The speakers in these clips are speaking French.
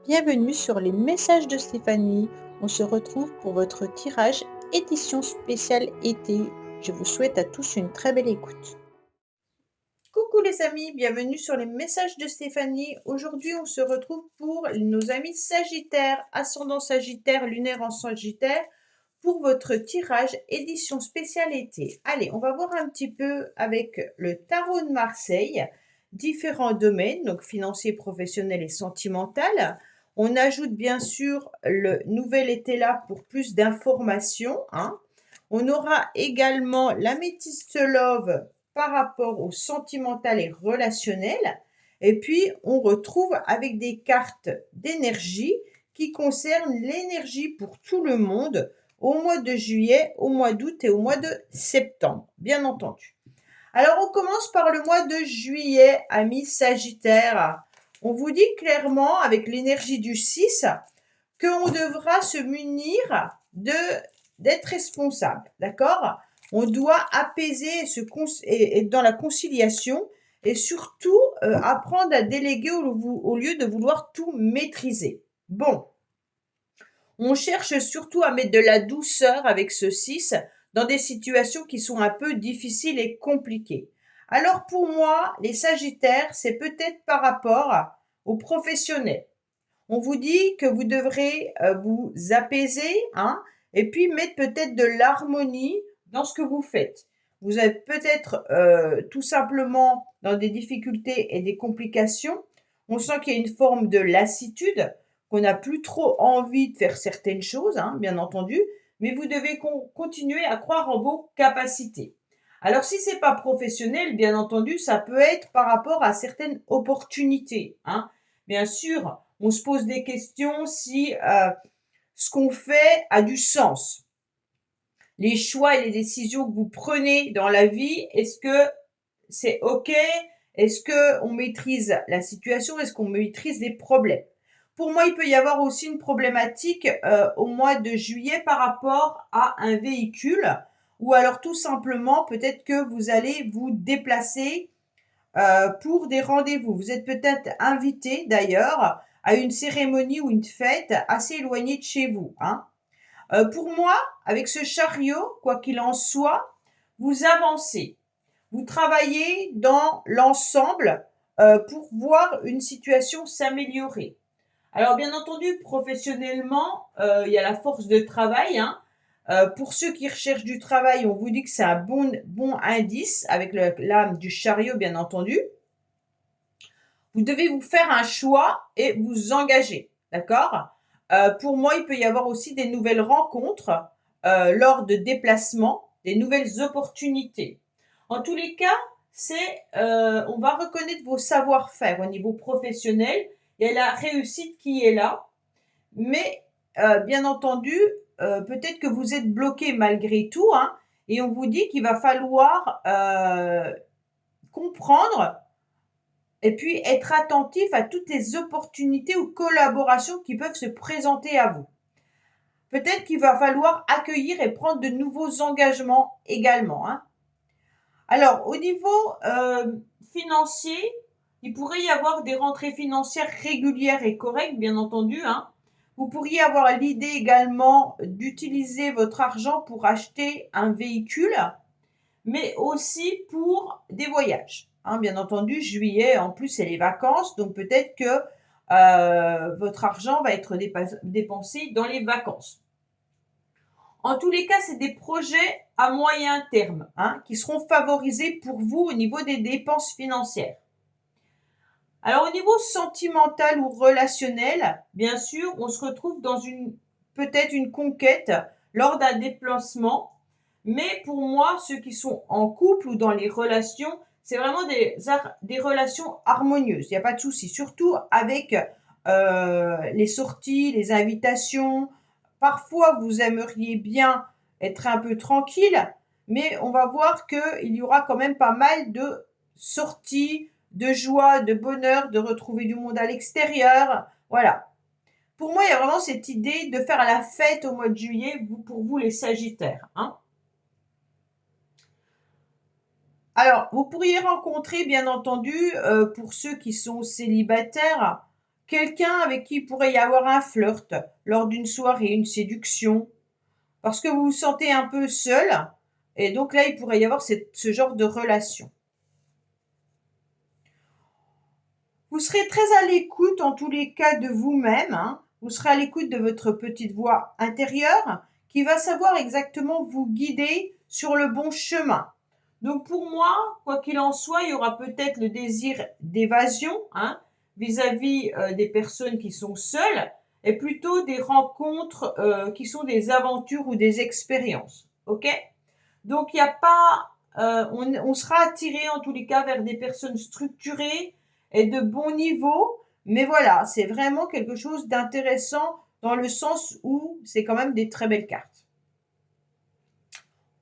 Bienvenue sur les messages de Stéphanie. On se retrouve pour votre tirage édition spéciale été. Je vous souhaite à tous une très belle écoute. Coucou les amis, bienvenue sur les messages de Stéphanie. Aujourd'hui, on se retrouve pour nos amis Sagittaires, ascendant Sagittaire, lunaire en Sagittaire, pour votre tirage édition spéciale été. Allez, on va voir un petit peu avec le tarot de Marseille, différents domaines, donc financier, professionnel et sentimental. On ajoute bien sûr le nouvel été là pour plus d'informations, hein. On aura également l'améthyste love par rapport au sentimental et relationnel. Et puis, on retrouve avec des cartes d'énergie qui concernent l'énergie pour tout le monde au mois de juillet, au mois d'août et au mois de septembre, bien entendu. Alors, on commence par le mois de juillet, amis Sagittaire. On vous dit clairement, avec l'énergie du 6, qu'on devra se munir d'être responsable, d'accord? On doit apaiser et être dans la conciliation et surtout apprendre à déléguer au lieu de vouloir tout maîtriser. Bon, on cherche surtout à mettre de la douceur avec ce 6 dans des situations qui sont un peu difficiles et compliquées. Alors pour moi, les Sagittaires, c'est peut-être par rapport aux professionnels. On vous dit que vous devrez vous apaiser, hein, et puis mettre peut-être de l'harmonie dans ce que vous faites. Vous êtes peut-être tout simplement dans des difficultés et des complications. On sent qu'il y a une forme de lassitude, qu'on n'a plus trop envie de faire certaines choses, hein, bien entendu, mais vous devez continuer à croire en vos capacités. Alors si c'est pas professionnel, bien entendu, ça peut être par rapport à certaines opportunités, hein. Bien sûr, on se pose des questions si ce qu'on fait a du sens. Les choix et les décisions que vous prenez dans la vie, est-ce que c'est OK? Est-ce qu'on maîtrise la situation? Est-ce qu'on maîtrise les problèmes? Pour moi, il peut y avoir aussi une problématique au mois de juillet par rapport à un véhicule ou alors tout simplement peut-être que vous allez vous déplacer pour des rendez-vous. Vous êtes peut-être invité d'ailleurs à une cérémonie ou une fête assez éloignée de chez vous, hein. Pour moi, avec ce chariot, quoi qu'il en soit, vous avancez. Vous travaillez dans l'ensemble pour voir une situation s'améliorer. Alors bien entendu, professionnellement, il y a la force de travail, hein. Pour ceux qui recherchent du travail, on vous dit que c'est un bon indice avec l'âme du chariot, bien entendu. Vous devez vous faire un choix et vous engager, d'accord? Pour moi, il peut y avoir aussi des nouvelles rencontres lors de déplacements, des nouvelles opportunités. En tous les cas, on va reconnaître vos savoir-faire au niveau professionnel. Il y a la réussite qui est là, mais bien entendu, peut-être que vous êtes bloqué malgré tout, hein, et on vous dit qu'il va falloir comprendre et puis être attentif à toutes les opportunités ou collaborations qui peuvent se présenter à vous. Peut-être qu'il va falloir accueillir et prendre de nouveaux engagements également, hein. Alors, au niveau financier, il pourrait y avoir des rentrées financières régulières et correctes, bien entendu, hein. Vous pourriez avoir l'idée également d'utiliser votre argent pour acheter un véhicule, mais aussi pour des voyages, hein. Bien entendu, juillet, en plus, c'est les vacances, donc peut-être que votre argent va être dépensé dans les vacances. En tous les cas, c'est des projets à moyen terme, hein, qui seront favorisés pour vous au niveau des dépenses financières. Alors, au niveau sentimental ou relationnel, bien sûr, on se retrouve dans peut-être une conquête lors d'un déplacement. Mais pour moi, ceux qui sont en couple ou dans les relations, c'est vraiment des relations harmonieuses. Il n'y a pas de souci. Surtout avec les sorties, les invitations. Parfois, vous aimeriez bien être un peu tranquille, mais on va voir qu'il y aura quand même pas mal de sorties, de joie, de bonheur, de retrouver du monde à l'extérieur. Voilà. Pour moi, il y a vraiment cette idée de faire la fête au mois de juillet, pour vous les Sagittaires, hein. Alors, vous pourriez rencontrer, bien entendu, pour ceux qui sont célibataires, quelqu'un avec qui il pourrait y avoir un flirt lors d'une soirée, une séduction, parce que vous vous sentez un peu seul, et donc là, il pourrait y avoir ce genre de relation. Vous serez très à l'écoute en tous les cas de vous-même, hein. Vous serez à l'écoute de votre petite voix intérieure qui va savoir exactement vous guider sur le bon chemin. Donc pour moi, quoi qu'il en soit, il y aura peut-être le désir d'évasion, hein, vis-à-vis des personnes qui sont seules, et plutôt des rencontres qui sont des aventures ou des expériences. Ok? Donc il n'y a pas, on sera attiré en tous les cas vers des personnes structurées et de bon niveau, mais voilà, c'est vraiment quelque chose d'intéressant dans le sens où c'est quand même des très belles cartes.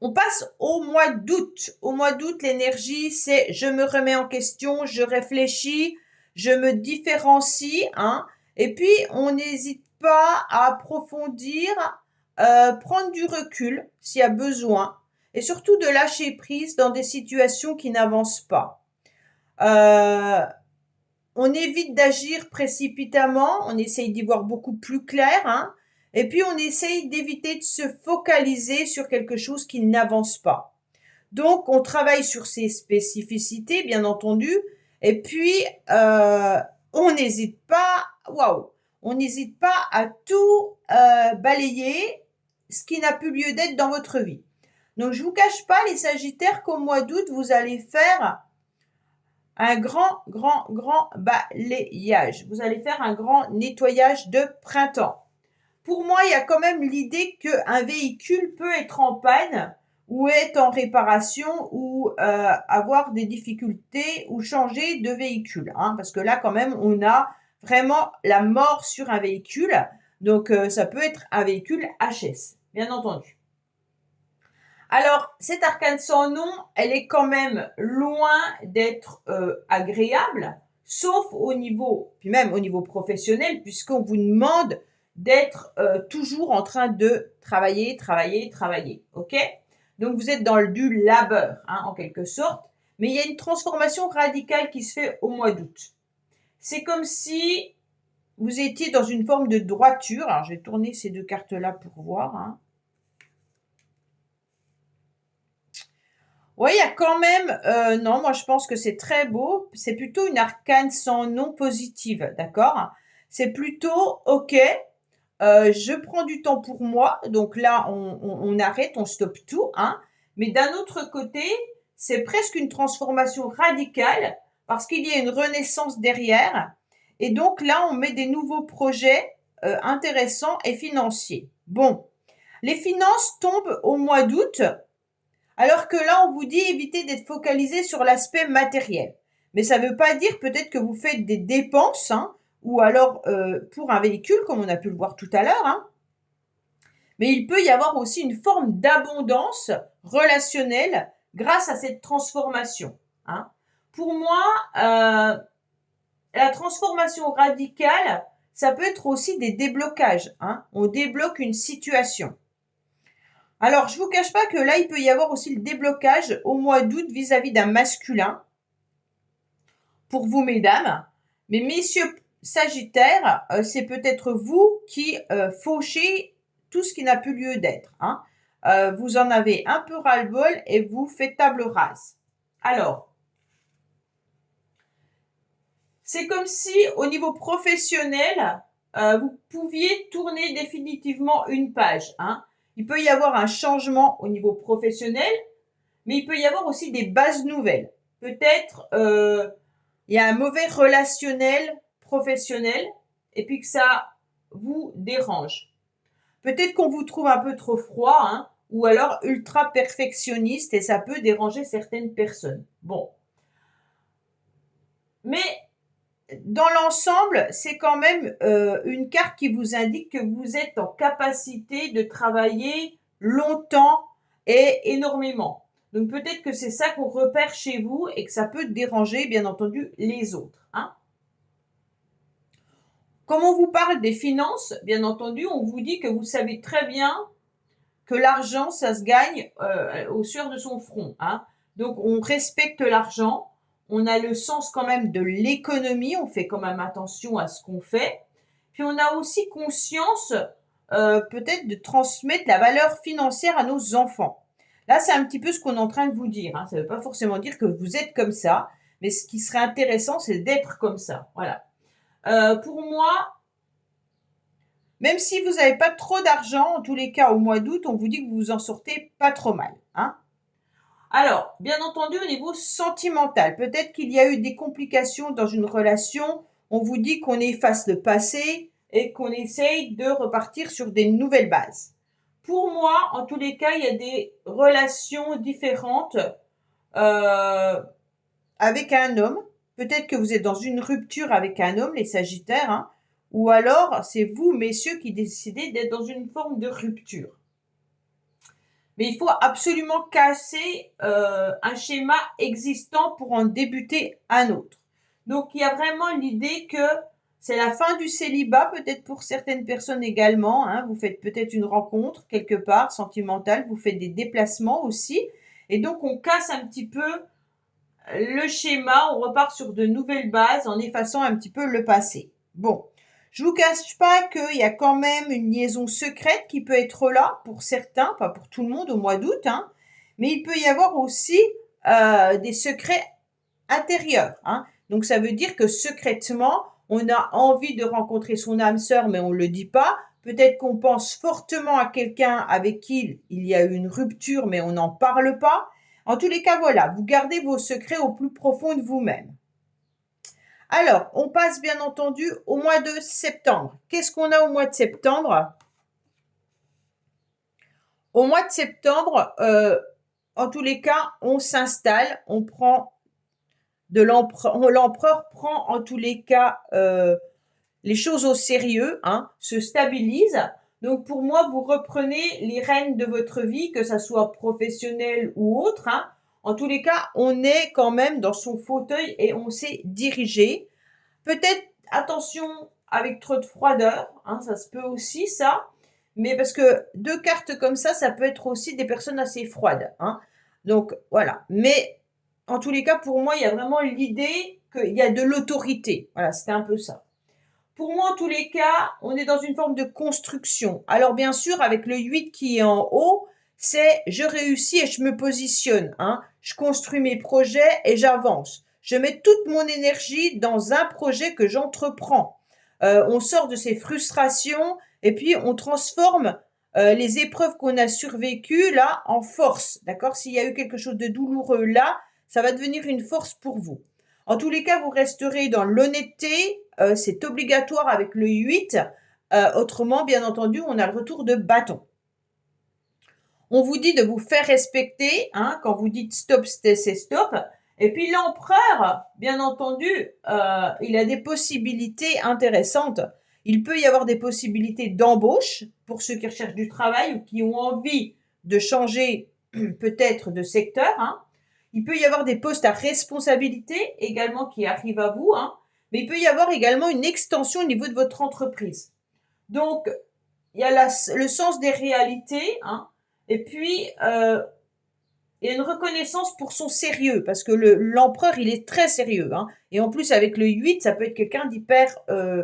On passe au mois d'août. Au mois d'août, l'énergie, c'est je me remets en question, je réfléchis, je me différencie, hein. Et puis, on n'hésite pas à approfondir, prendre du recul s'il y a besoin, et surtout de lâcher prise dans des situations qui n'avancent pas. On évite d'agir précipitamment, on essaye d'y voir beaucoup plus clair, hein. Et puis on essaye d'éviter de se focaliser sur quelque chose qui n'avance pas. Donc on travaille sur ses spécificités, bien entendu, et puis on n'hésite pas, on n'hésite pas à tout balayer ce qui n'a plus lieu d'être dans votre vie. Donc je vous cache pas, les Sagittaires, qu'au mois d'août, vous allez faire un grand balayage. Vous allez faire un grand nettoyage de printemps. Pour moi, il y a quand même l'idée qu'un véhicule peut être en panne ou être en réparation ou avoir des difficultés ou changer de véhicule, hein, parce que là, quand même, on a vraiment la mort sur un véhicule. Donc, ça peut être un véhicule HS, bien entendu. Alors, cette arcane sans nom, elle est quand même loin d'être agréable, sauf au niveau, puis même au niveau professionnel, puisqu'on vous demande d'être toujours en train de travailler, ok? Donc, vous êtes dans du labeur, hein, en quelque sorte, mais il y a une transformation radicale qui se fait au mois d'août. C'est comme si vous étiez dans une forme de droiture. Alors, je vais tourner ces deux cartes-là pour voir, hein. Oui, il y a quand même, non, moi je pense que c'est très beau. C'est plutôt une arcane sans nom positive, d'accord? C'est plutôt, ok, je prends du temps pour moi. Donc là, on arrête, on stoppe tout, hein. Mais d'un autre côté, c'est presque une transformation radicale parce qu'il y a une renaissance derrière. Et donc là, on met des nouveaux projets intéressants et financiers. Bon, les finances tombent au mois d'août. Alors que là, on vous dit évitez d'être focalisé sur l'aspect matériel. Mais ça ne veut pas dire peut-être que vous faites des dépenses, hein, ou alors pour un véhicule, comme on a pu le voir tout à l'heure, hein. Mais il peut y avoir aussi une forme d'abondance relationnelle grâce à cette transformation, hein. Pour moi, la transformation radicale, ça peut être aussi des déblocages, hein. On débloque une situation. Alors, je vous cache pas que là, il peut y avoir aussi le déblocage au mois d'août vis-à-vis d'un masculin, pour vous, mesdames. Mais messieurs Sagittaires, c'est peut-être vous qui fauchez tout ce qui n'a plus lieu d'être, hein. Vous en avez un peu ras-le-bol et vous faites table rase. Alors, c'est comme si au niveau professionnel, vous pouviez tourner définitivement une page, hein. Il peut y avoir un changement au niveau professionnel, mais il peut y avoir aussi des bases nouvelles. Peut-être il y a un mauvais relationnel professionnel et puis que ça vous dérange. Peut-être qu'on vous trouve un peu trop froid, hein, ou alors ultra perfectionniste et ça peut déranger certaines personnes. Bon. Mais dans l'ensemble, c'est quand même une carte qui vous indique que vous êtes en capacité de travailler longtemps et énormément. Donc peut-être que c'est ça qu'on repère chez vous et que ça peut déranger, bien entendu, les autres, hein. Comme on vous parle des finances, bien entendu, on vous dit que vous savez très bien que l'argent, ça se gagne au sueur de son front, hein. Donc on respecte l'argent, on a le sens quand même de l'économie, on fait quand même attention à ce qu'on fait. Puis on a aussi conscience peut-être de transmettre la valeur financière à nos enfants. Là, c'est un petit peu ce qu'on est en train de vous dire, hein. Ça ne veut pas forcément dire que vous êtes comme ça, mais ce qui serait intéressant, c'est d'être comme ça. Voilà. Pour moi, même si vous n'avez pas trop d'argent, en tous les cas au mois d'août, on vous dit que vous vous en sortez pas trop mal, hein. Alors, bien entendu, au niveau sentimental, peut-être qu'il y a eu des complications dans une relation. On vous dit qu'on efface le passé et qu'on essaye de repartir sur des nouvelles bases. Pour moi, en tous les cas, il y a des relations différentes avec un homme. Peut-être que vous êtes dans une rupture avec un homme, les Sagittaires, hein, ou alors c'est vous, messieurs, qui décidez d'être dans une forme de rupture. Mais il faut absolument casser un schéma existant pour en débuter un autre. Donc, il y a vraiment l'idée que c'est la fin du célibat, peut-être pour certaines personnes également, hein. Vous faites peut-être une rencontre quelque part sentimentale, vous faites des déplacements aussi. Et donc, on casse un petit peu le schéma, on repart sur de nouvelles bases en effaçant un petit peu le passé. Bon, je vous cache pas qu'il y a quand même une liaison secrète qui peut être là pour certains, pas pour tout le monde au mois d'août, hein, mais il peut y avoir aussi des secrets intérieurs, hein. Donc ça veut dire que secrètement, on a envie de rencontrer son âme sœur, mais on ne le dit pas. Peut-être qu'on pense fortement à quelqu'un avec qui il y a eu une rupture, mais on n'en parle pas. En tous les cas, voilà, vous gardez vos secrets au plus profond de vous-même. Alors, on passe bien entendu au mois de septembre. Qu'est-ce qu'on a au mois de septembre? Au mois de septembre, en tous les cas, on s'installe, on prend de l'empereur prend en tous les cas les choses au sérieux, hein, se stabilise. Donc pour moi, vous reprenez les rênes de votre vie, que ça soit professionnel ou autre, hein. En tous les cas, on est quand même dans son fauteuil et on sait diriger. Peut-être attention avec trop de froideur, hein, ça se peut aussi ça. Mais parce que deux cartes comme ça peut être aussi des personnes assez froides, hein. Donc voilà. Mais en tous les cas, pour moi, il y a vraiment l'idée qu'il y a de l'autorité. Voilà, c'était un peu ça. Pour moi, en tous les cas, on est dans une forme de construction. Alors bien sûr, avec le 8 qui est en haut, c'est je réussis et je me positionne, hein. Je construis mes projets et j'avance. Je mets toute mon énergie dans un projet que j'entreprends. On sort de ces frustrations et puis on transforme les épreuves qu'on a survécues là en force. D'accord? S'il y a eu quelque chose de douloureux là, ça va devenir une force pour vous. En tous les cas, vous resterez dans l'honnêteté, c'est obligatoire avec le 8. Autrement, bien entendu, on a le retour de bâton. On vous dit de vous faire respecter, hein, quand vous dites stop, c'est stop. Et puis l'empereur, bien entendu, il a des possibilités intéressantes. Il peut y avoir des possibilités d'embauche pour ceux qui recherchent du travail ou qui ont envie de changer peut-être de secteur, hein. Il peut y avoir des postes à responsabilité également qui arrivent à vous, hein. Mais il peut y avoir également une extension au niveau de votre entreprise. Donc, il y a le sens des réalités, hein. Et puis, il y a une reconnaissance pour son sérieux, parce que l'empereur, il est très sérieux, hein. Et en plus, avec le 8, ça peut être quelqu'un d'hyper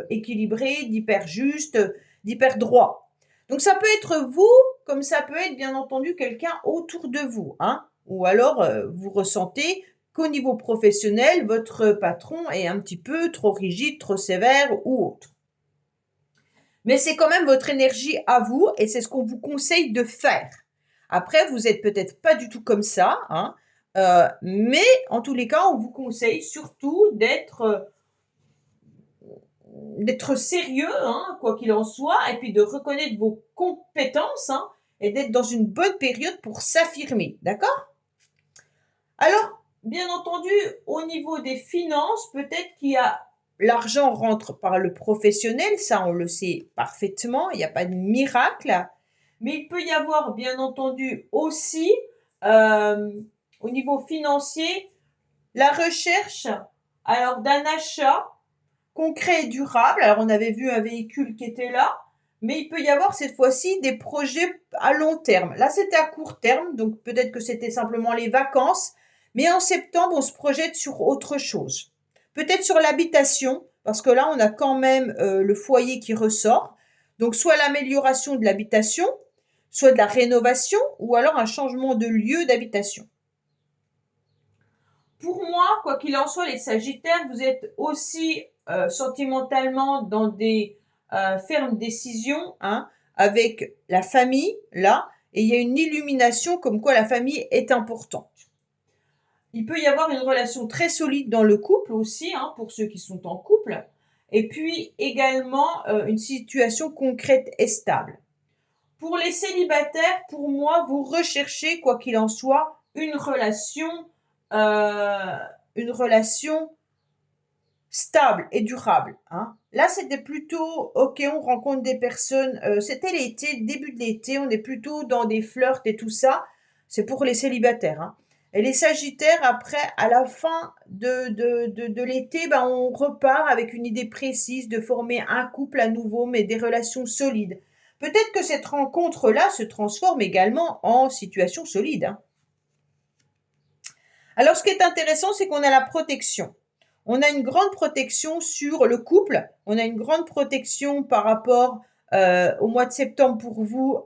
équilibré, d'hyper juste, d'hyper droit. Donc, ça peut être vous, comme ça peut être, bien entendu, quelqu'un autour de vous, hein. Ou alors, vous ressentez qu'au niveau professionnel, votre patron est un petit peu trop rigide, trop sévère ou autre. Mais c'est quand même votre énergie à vous et c'est ce qu'on vous conseille de faire. Après, vous êtes peut-être pas du tout comme ça, hein, mais en tous les cas, on vous conseille surtout d'être sérieux, hein, quoi qu'il en soit, et puis de reconnaître vos compétences, hein, et d'être dans une bonne période pour s'affirmer, d'accord? Alors, bien entendu, au niveau des finances, peut-être qu'il y a l'argent rentre par le professionnel, ça on le sait parfaitement, il n'y a pas de miracle. Mais il peut y avoir, bien entendu, aussi, au niveau financier, la recherche alors d'un achat concret et durable. Alors, on avait vu un véhicule qui était là, mais il peut y avoir cette fois-ci des projets à long terme. Là, c'était à court terme, donc peut-être que c'était simplement les vacances, Mais en septembre, on se projette sur autre chose. Peut-être sur l'habitation, parce que là, on a quand même le foyer qui ressort. Donc, soit l'amélioration de l'habitation, soit de la rénovation, ou alors un changement de lieu d'habitation. Pour moi, quoi qu'il en soit, les Sagittaires, vous êtes aussi sentimentalement dans des fermes décisions, hein, avec la famille, là, et il y a une illumination comme quoi la famille est importante. Il peut y avoir une relation très solide dans le couple aussi, hein, pour ceux qui sont en couple, et puis également une situation concrète et stable. Pour les célibataires, pour moi, vous recherchez, quoi qu'il en soit, euh, une relation stable et durable, hein. Là, c'était plutôt, ok, on rencontre des personnes, c'était l'été, début de l'été, on est plutôt dans des flirts et tout ça. C'est pour les célibataires, hein. Et les sagittaires, après, à la fin de l'été, ben, on repart avec une idée précise de former un couple à nouveau, mais des relations solides. Peut-être que cette rencontre-là se transforme également en situation solide, hein. Alors, ce qui est intéressant, c'est qu'on a la protection. On a une grande protection sur le couple. On a une grande protection par rapport au mois de septembre pour vous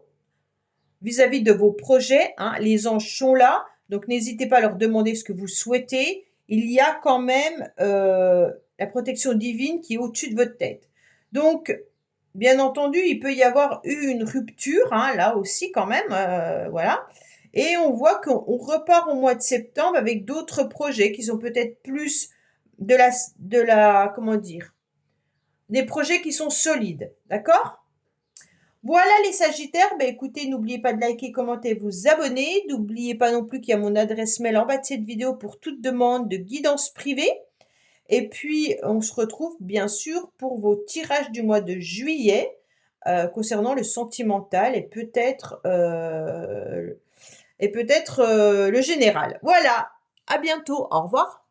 vis-à-vis de vos projets, hein. Les anges sont là, donc n'hésitez pas à leur demander ce que vous souhaitez. Il y a quand même la protection divine qui est au-dessus de votre tête. Donc, bien entendu, il peut y avoir eu une rupture, hein, là aussi quand même, voilà. Et on voit qu'on repart au mois de septembre avec d'autres projets qui sont peut-être plus comment dire, des projets qui sont solides, d'accord? Voilà les Sagittaires, ben écoutez, n'oubliez pas de liker, commenter, vous abonner. N'oubliez pas non plus qu'il y a mon adresse mail en bas de cette vidéo pour toute demande de guidance privée. Et puis, on se retrouve bien sûr pour vos tirages du mois de juillet concernant le sentimental et peut-être le général. Voilà, à bientôt, au revoir.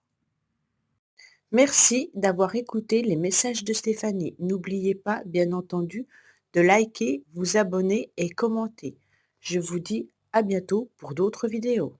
Merci d'avoir écouté les messages de Stéphanie. N'oubliez pas, bien entendu, de liker, vous abonner et commenter. Je vous dis à bientôt pour d'autres vidéos.